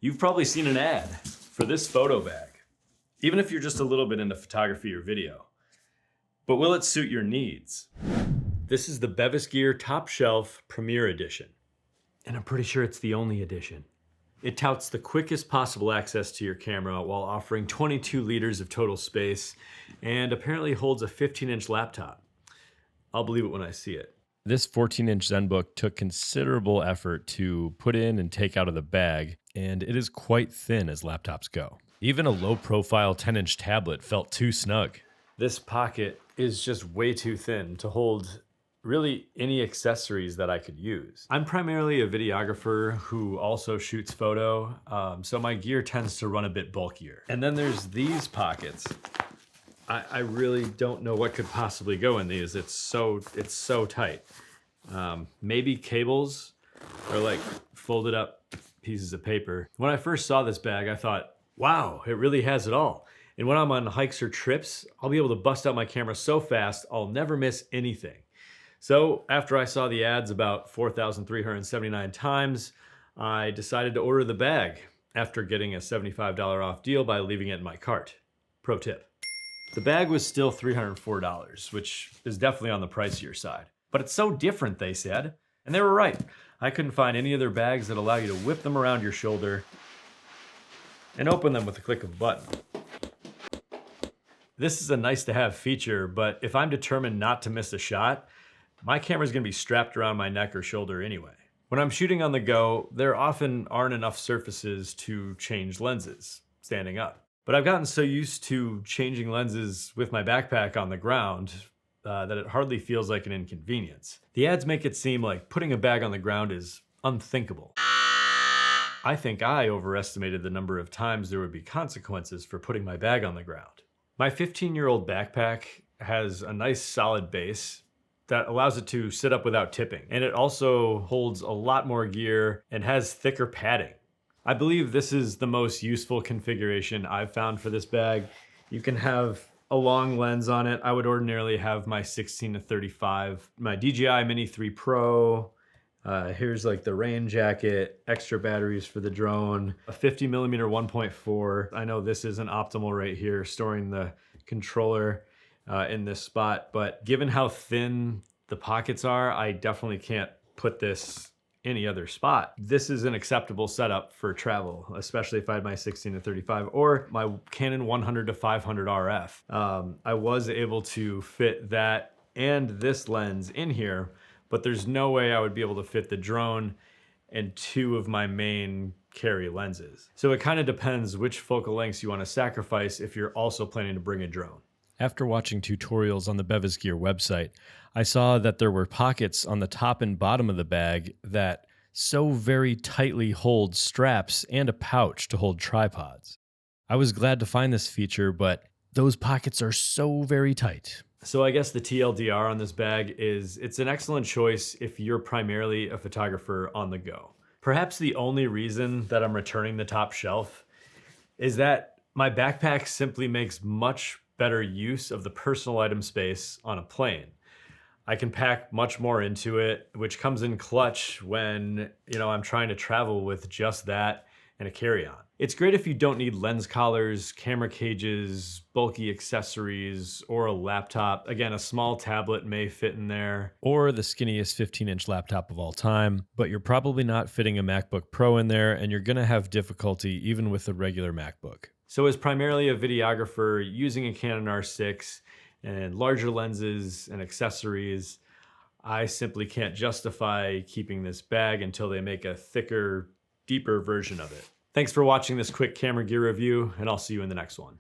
You've probably seen an ad for this photo bag, even if you're just a little bit into photography or video. But will it suit your needs? This is the Bevisgear Top Shelf Premier Edition, and I'm pretty sure it's the only edition. It touts the quickest possible access to your camera while offering 22 liters of total space and apparently holds a 15-inch laptop. I'll believe it when I see it. This 14-inch ZenBook took considerable effort to put in and take out of the bag, and it is quite thin as laptops go. Even a low-profile 10-inch tablet felt too snug. This pocket is just way too thin to hold really any accessories that I could use. I'm primarily a videographer who also shoots photo, so my gear tends to run a bit bulkier. And then there's these pockets. I really don't know what could possibly go in these. It's so tight. Maybe cables or like folded up pieces of paper. When I first saw this bag, I thought, wow, it really has it all. And when I'm on hikes or trips, I'll be able to bust out my camera so fast, I'll never miss anything. So after I saw the ads about 4,379 times, I decided to order the bag after getting a $75 off deal by leaving it in my cart. Pro tip. The bag was still $304, which is definitely on the pricier side. But it's so different, they said. And they were right. I couldn't find any other bags that allow you to whip them around your shoulder and open them with a click of a button. This is a nice to have feature, but if I'm determined not to miss a shot, my camera's gonna be strapped around my neck or shoulder anyway. When I'm shooting on the go, there often aren't enough surfaces to change lenses standing up. But I've gotten so used to changing lenses with my backpack on the ground that it hardly feels like an inconvenience. The ads make it seem like putting a bag on the ground is unthinkable. I think I overestimated the number of times there would be consequences for putting my bag on the ground. My 15-year-old backpack has a nice solid base that allows it to sit up without tipping. And it also holds a lot more gear and has thicker padding. I believe this is the most useful configuration I've found for this bag. You can have a long lens on it. I would ordinarily have my 16-35, my DJI Mini 3 Pro. Here's like the rain jacket, extra batteries for the drone, a 50mm 1.4. I know this isn't optimal right here, storing the controller in this spot, but given how thin the pockets are, I definitely can't put this any other spot. This is an acceptable setup for travel, especially if I had my 16-35 or my Canon 100-500 RF. I was able to fit that and this lens in here, but there's no way I would be able to fit the drone and two of my main carry lenses. So it kind of depends which focal lengths you want to sacrifice if you're also planning to bring a drone. After watching tutorials on the Bevisgear website, I saw that there were pockets on the top and bottom of the bag that so very tightly hold straps and a pouch to hold tripods. I was glad to find this feature, but those pockets are so very tight. So I guess the TLDR on this bag is it's an excellent choice if you're primarily a photographer on the go. Perhaps the only reason that I'm returning the top shelf is that my backpack simply makes much better use of the personal item space on a plane. I can pack much more into it, which comes in clutch when, I'm trying to travel with just that and a carry-on. It's great if you don't need lens collars, camera cages, bulky accessories, or a laptop. Again, a small tablet may fit in there, or the skinniest 15-inch laptop of all time, but you're probably not fitting a MacBook Pro in there, and you're gonna have difficulty even with a regular MacBook. So as primarily a videographer using a Canon R6 and larger lenses and accessories, I simply can't justify keeping this bag until they make a thicker, deeper version of it. Thanks for watching this quick camera gear review, and I'll see you in the next one.